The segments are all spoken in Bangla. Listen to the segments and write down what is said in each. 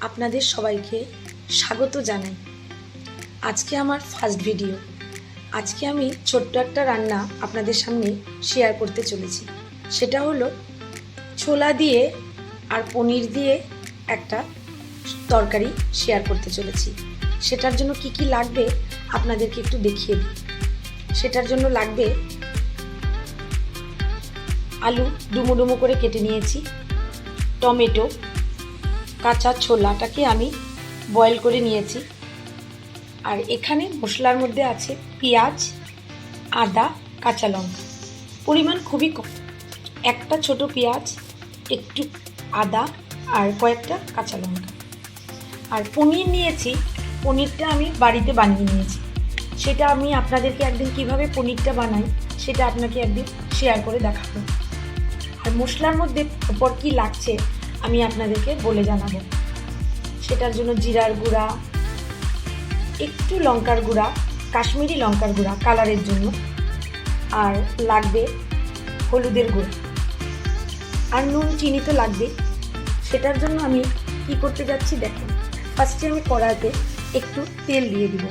আপনাদের সবাইকে স্বাগত জানাই। আজকে আমার ফার্স্ট ভিডিও। আজকে আমি ছোট্ট একটা রান্না আপনাদের সামনে শেয়ার করতে চলেছি। সেটা হলো ছোলা দিয়ে আর পনির দিয়ে একটা তরকারি শেয়ার করতে চলেছি। সেটার জন্য কি কি লাগবে আপনাদেরকে একটু দেখিয়ে দিই। সেটার জন্য লাগবে আলু ডুমো ডুমো করে কেটে নিয়েছি, টমেটো, কাঁচা ছোলাটাকে আমি বয়েল করে নিয়েছি, আর এখানে মশলার মধ্যে আছে পেঁয়াজ, আদা, কাঁচা লঙ্কা। পরিমাণ খুবই কম, একটা ছোট পেঁয়াজ, একটু আদা আর কয়েকটা কাঁচা লঙ্কা। আর পনির নিয়েছি, পনিরটা আমি বাড়িতে বানিয়ে নিয়েছি। সেটা আমি আপনাদেরকে একদিন কিভাবে পনিরটা বানাই সেটা আপনাকে একদিন শেয়ার করে দেখাবো। আর মশলার মধ্যে পর কী লাগছে আমি আপনাদেরকে বলে জানাবো। সেটার জন্য জিরার গুঁড়া, একটু লঙ্কার গুঁড়া, কাশ্মীরি লঙ্কার গুঁড়া কালারের জন্য, আর লাগবে হলুদের গুঁড়ো, আর নুন চিনি তো লাগবে। সেটার জন্য আমি কি করতে যাচ্ছি দেখেন। ফার্স্টে আমি কড়াইতে একটু তেল দিয়ে দিব।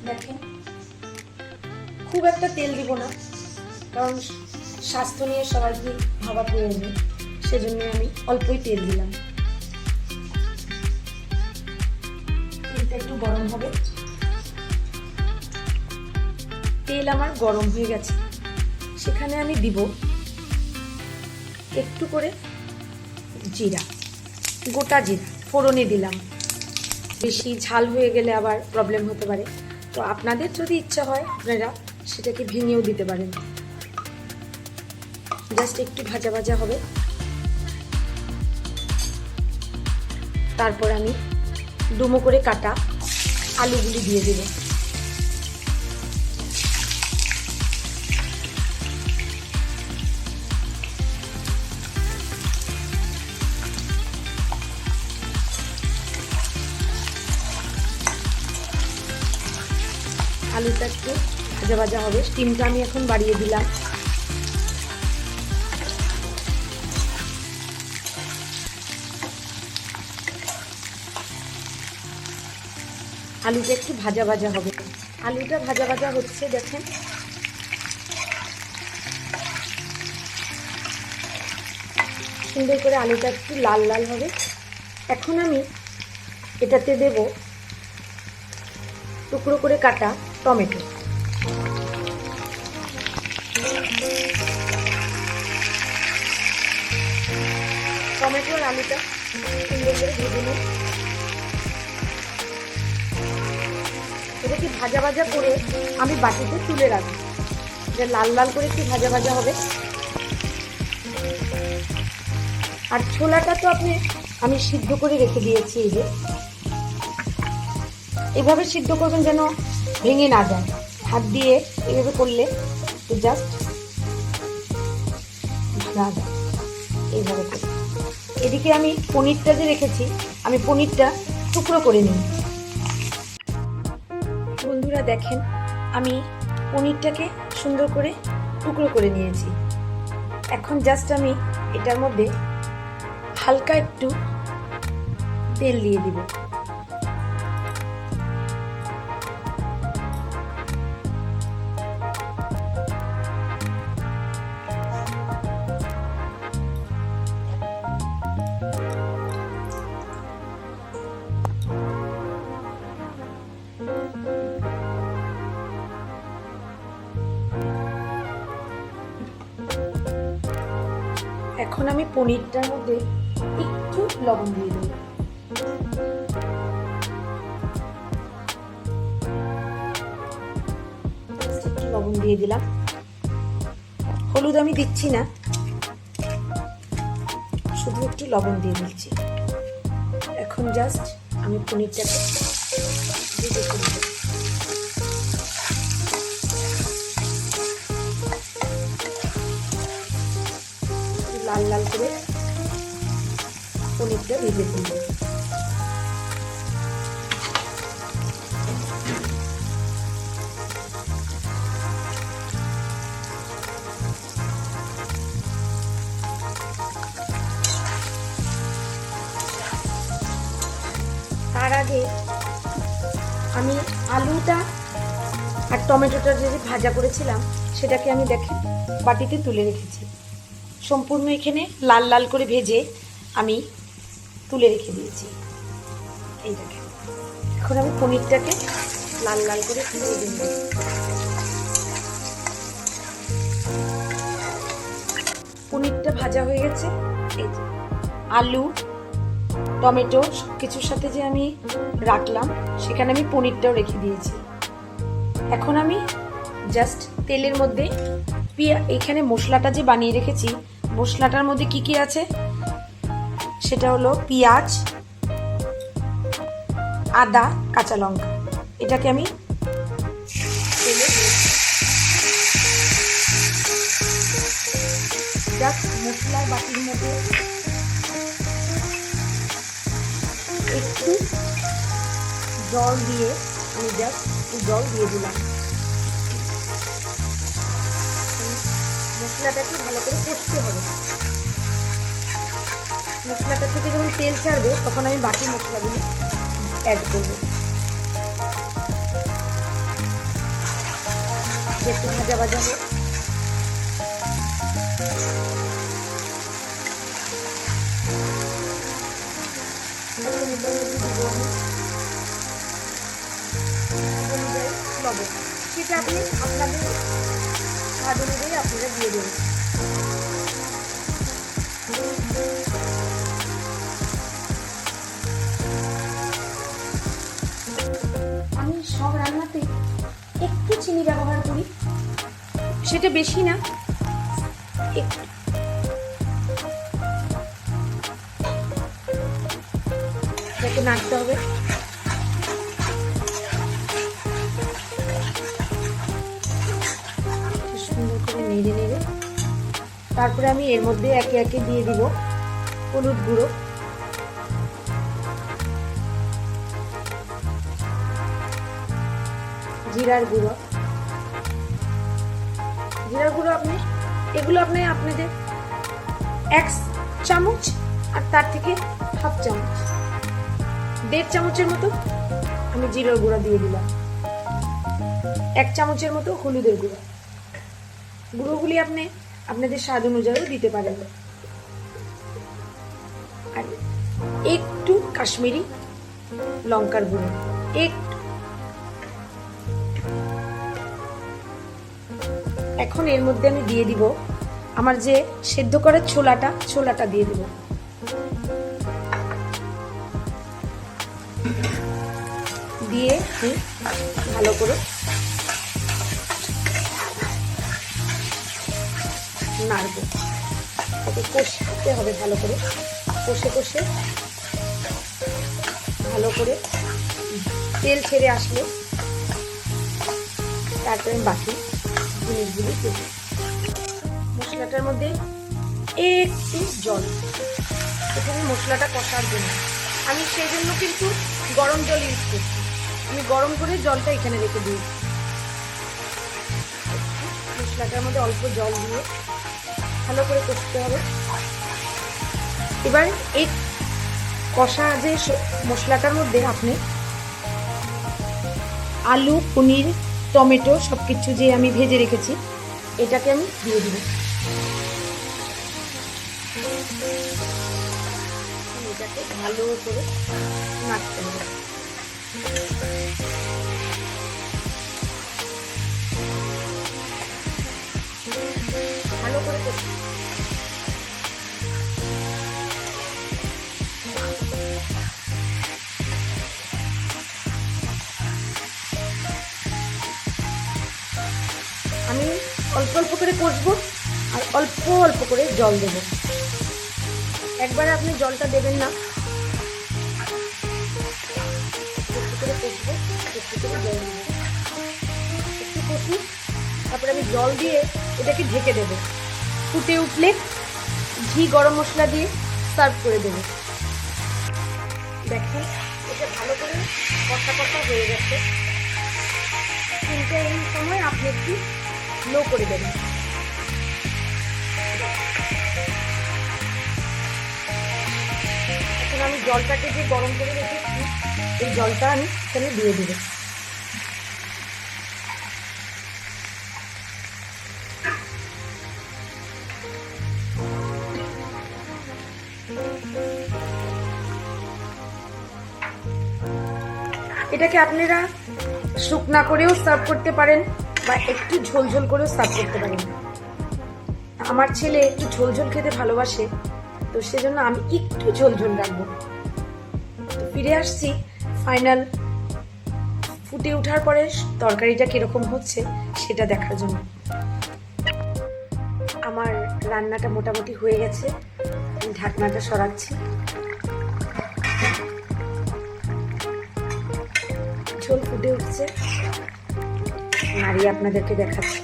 দেখেন, খুব একটা তেল দিব না, কারণ স্বাস্থ্য নিয়ে সবাইকে ভাবা প্রয়োজন, সেজন্য আমি অল্পই তেল দিলাম। তেলটা একটু গরম হবে। তেল আমার গরম হয়ে গেছে, সেখানে আমি দিব একটু করে জিরা, গোটা জিরা ফোড়নে দিলাম। বেশি ঝাল হয়ে গেলে আবার প্রবলেম হতে পারে, তো আপনাদের যদি ইচ্ছা হয় আপনারা সেটাকে ভেঙেও দিতে পারেন। জাস্ট একটু ভাজা ভাজা হবে। তারপর আমি ডুমো করে কাটা আলুগুলি দিয়ে দেব। আলুটা একটু ভাজা ভাজা হবে। স্টিমটা আমি এখন বাড়িয়ে দিলাম। আলুটা একটু ভাজা ভাজা হবে। আলুটা ভাজা ভাজা হচ্ছে, দেখেন। সুন্দর করে আলুটা একটু লাল লাল হবে। এখন আমি এটাতে দেব টুকরো করে কাটা টমেটো। টমেটো আর আলুটা সুন্দর করে ভেজে নিই। এটাকে ভাজা ভাজা করে আমি বাটিতে তুলে রাখি, যে লাল লাল করে একটু ভাজা ভাজা হবে। আর ছোলাটা তো আমি সিদ্ধ করে রেখে দিয়েছি। এই যে এভাবে সিদ্ধ করবেন যেন ভেঙে না যায়। হাত দিয়ে এভাবে করলে তো জাস্ট ভাঙা যায়। এইভাবে করে এদিকে আমি পনিরটা যে রেখেছি, আমি পনিরটা টুকরো করে নিই। বন্ধুরা দেখেন, আমি পনিরটাকে সুন্দর করে টুকরো করে নিয়েছি। এখন জাস্ট আমি এটার মধ্যে হালকা একটু তেল দিয়ে দিব। এখন আমি পনিরটার মধ্যে একটু লবণ দিয়ে দেব। একটু লবণ দিয়ে দিলাম। হলুদ আমি দিচ্ছি না, শুধু একটু লবণ দিয়ে দিচ্ছি। এখন জাস্ট আমি পনিরটাকে ভেজে করব। লাল লাল করে পনিরটা ভেজে তুলব। আগে আমি আলুটা আর টমেটোটা যে ভাজা করেছিলাম সেটাকে আমি দেখেন বাটিতে তুলে রেখেছি। সম্পূর্ণ এখানে লাল লাল করে ভেজে আমি তুলে রেখে দিয়েছি। এই দেখেন, এখন আমি পনিরটাকে লাল লাল করে ভেজে দেব। পনিরটা ভাজা হয়ে গেছে। এই আলু টমেটো সব কিছুর সাথে যে আমি রাখলাম সেখানে আমি পনিরটাও রেখে দিয়েছি। এখন আমি জাস্ট তেলের মধ্যে এখানে মশলাটা যে বানিয়ে রেখেছি, মশলাটার মধ্যে কি কি আছে সেটা হলো পেঁয়াজ, আদা, কাঁচা লঙ্কা। এটাকে আমি তেলে জাস্ট মশলার বাটির মধ্যে একটু জল দিয়ে আমি জাস্ট একটু জল দিয়ে দিলাম। মশলাটাকে ভালো করে কষতে হবে। মশলাটা থেকে যখন তেল ছাড়বে তখন আমি বাকি মশলাগুলো অ্যাড করব। একটু ভাজা ভাজা হোক। সেটা আপনি আপনাদের স্বাদ অনুযায়ী আপনারা দিয়ে দেবেন। আমি সব রান্নাতে একটু চিনি ব্যবহার করি, সেটা বেশি না, একটু। এটাকে নাড়তে হবে। সুন্দর করে নেড়ে নেড়ে তারপরে আমি এর মধ্যে একে একে দিয়ে দিব হলুদ গুঁড়ো, জিরার গুঁড়ো। জিরার গুঁড়ো এগুলো আপনাদের 1 চামচ আর তার থেকে হাফ চামচ, 1.5 চামচের মতো আমি জিরার গুঁড়ো দিয়ে দিলাম। 1 চামচের মতো হলুদের গুঁড়ো। গুঁড়োগুলি আপনাদের স্বাদ অনুযায়ী দিতে পারেন। আর একটু কাশ্মীরি লঙ্কার গুঁড়ো, একটু। এখন এর মধ্যে আমি দিয়ে দিব আমার যে সেদ্ধ করা ছোলাটা দিয়ে দিব। দিয়ে ভালো করে নাড়বো। ওকে কষতে হবে ভালো করে, কষে কষে ভালো করে তেল ছেড়ে আসলে তারপরে আমি বাকি জিনিসগুলি দেব। মশলাটার মধ্যে একটু জল, এখানে মশলাটা কষার জন্য আমি সেই জন্য কিন্তু গরম জল ইউজ করছি। আমি গরম করে জলটা এখানে রেখে দিয়েছি। মশলাটার মধ্যে অল্প জল দিয়ে ভালো করে কষতে হবে। এবার এই কষা যে মশলাটার মধ্যে আপনি আলু, পনির, টমেটো সবকিছু যে আমি ভেজে রেখেছি এটাকে আমি দিয়ে দিব। এটাকে ভালো করে নাড়তে হবে। ভালো করে আমি অল্প অল্প করে কষবো আর অল্প অল্প করে জল দেবো। একবারে আপনি জলটা দেবেন না, একটু করে কষবো, একটু করে জল দেবো। একটু কষুন, তারপরে আমি জল দিয়ে এটাকে ঢেকে দেবো। ফুটে উঠলে ঘি গরম মশলা দিয়ে সার্ভ করে দেবো। দেখেন এটা ভালো করে কষা কষা হয়ে গেছে, কিন্তু এই সময় আপনি একটু লো করে দেবেন। এখন আমি জলটাকে যে গরম করে রেখেছি এই জলটা আমি এখানে দিয়ে দেবো। এটাকে আপনারা শুকনা করেও সার্ভ করতে পারেন বা একটু ঝোল ঝোল করেও সার্ভ করতে পারেন। আমার ছেলে একটু ঝোল ঝোল খেতে ভালোবাসে, তো সেজন্য আমি একটু ঝোল ঝোল রাখবো। তো ফিরে আসছি ফাইনাল ফুটে ওঠার পরে তরকারিটা কিরকম হচ্ছে সেটা দেখার জন্য। আমার রান্নাটা মোটামুটি হয়ে গেছে, আমি ঢাকনাটা সরাচ্ছি। ঝোল ফুটে উঠছে, নাড়িয়ে আপনাদেরকে দেখাচ্ছি।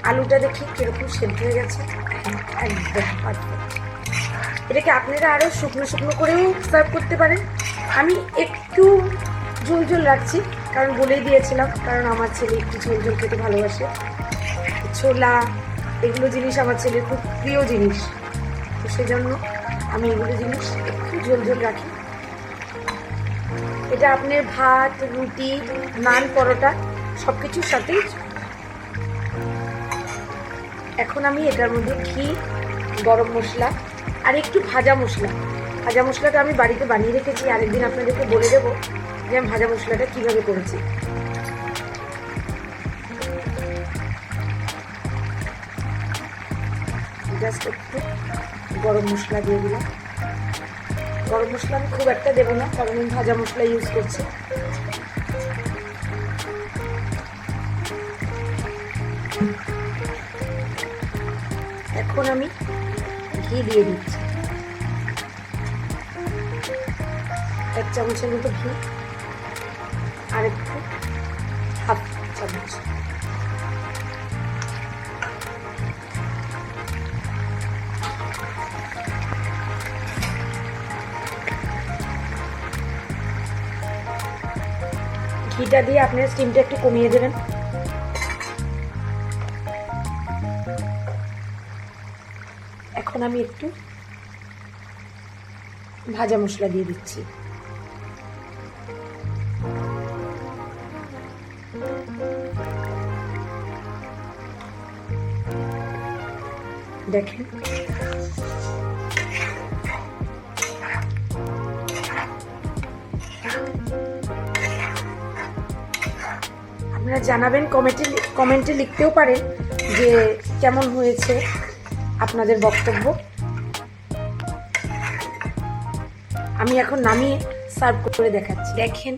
আলুটা দেখি কিরকম সেদ্ধ হয়ে গেছে, একদম পারফেক্ট। এটাকে আপনারা আরো শুকনো শুকনো করেও সার্ভ করতে পারেন। আমি একটু ঝোল ঝোল রাখছি, কারণ বলেই দিয়েছিলাম, কারণ আমার ছেলে একটু ঝোল ঝোল খেতে ভালোবাসে। ছোলা এগুলো জিনিস আমার ছেলের খুব প্রিয় জিনিস, তো সেজন্য আমি এগুলো জিনিস একটু ঝোল ঝোল রাখি। এটা আপনার ভাত, রুটি, নান, পরোটা সব কিছুর সাথেই। এখন আমি এটার মধ্যে ঘি, গরম মশলা আর একটু ভাজা মশলাটা আমি বাড়িতে বানিয়ে রেখেছি। আরেকদিন আপনাদেরকে বলে দেবো যে আমি ভাজা মশলাটা কিভাবে করেছি। জাস্ট একটু গরম মশলা দিয়ে দিলাম। গরম মশলা আমি খুব একটা দেবো না, কারণ আমি ভাজা মশলা ইউজ করছি। এখন আমি ঘি দিয়ে দিচ্ছি, 1 চামচের মতো ঘি আর একটু হাফ চামচ। ঘিটা দিয়ে আপনার স্টিমটা একটু কমিয়ে দেবেন। এখন আমি একটু ভাজা মশলা দিয়ে দিচ্ছি। দেখেন আপনারা জানাবেন, কমেন্টে লিখতেও পারেন যে কেমন হয়েছে আপনাদের বক্তব্য। আমি এখন নামিয়ে সার্ভ করে দেখাচ্ছি। দেখেন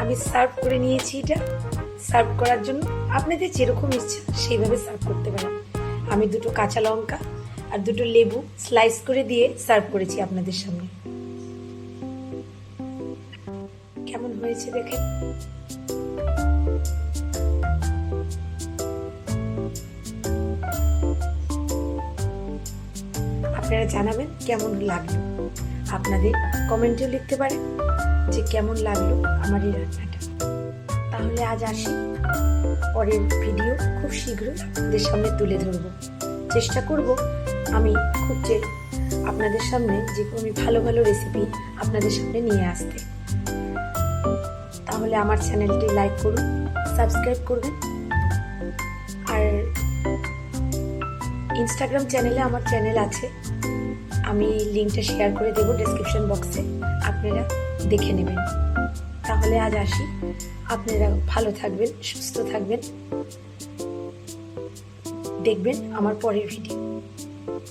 আমি সার্ভ করে নিয়েছি। এটা সার্ভ করার জন্য আপনাদের যেরকম ইচ্ছা সেইভাবে সার্ভ করতে পারেন। আমি 2টো কাঁচা লঙ্কা আর 2টো লেবু স্লাইস করে দিয়ে সার্ভ করেছি আপনাদের সামনে। কেমন হয়েছে দেখেন। আপনারা জানাবেন কেমন লাগলো, আপনাদের কমেন্টেও লিখতে পারেন যে কেমন লাগলো আমার এই রান্নাটা। তাহলে আজ আসি, পরের ভিডিও খুব শীঘ্রই আপনাদের সামনে তুলে ধরবো। চেষ্টা করব আমি খুব আপনাদের সামনে যে কোনো ভালো ভালো রেসিপি আপনাদের সামনে নিয়ে আসতে। তাহলে আমার চ্যানেলটি লাইক করুন, সাবস্ক্রাইব করবেন, আর ইনস্টাগ্রাম চ্যানেলে আমার চ্যানেল আছে, আমি লিঙ্কটা শেয়ার করে দেবো ডেসক্রিপশন বক্সে, আপনারা দেখে নেবেন। তাহলে আজ আসি, আপনারা ভালো থাকবেন, সুস্থ থাকবেন, দেখবেন আমার পরের ভিডিও।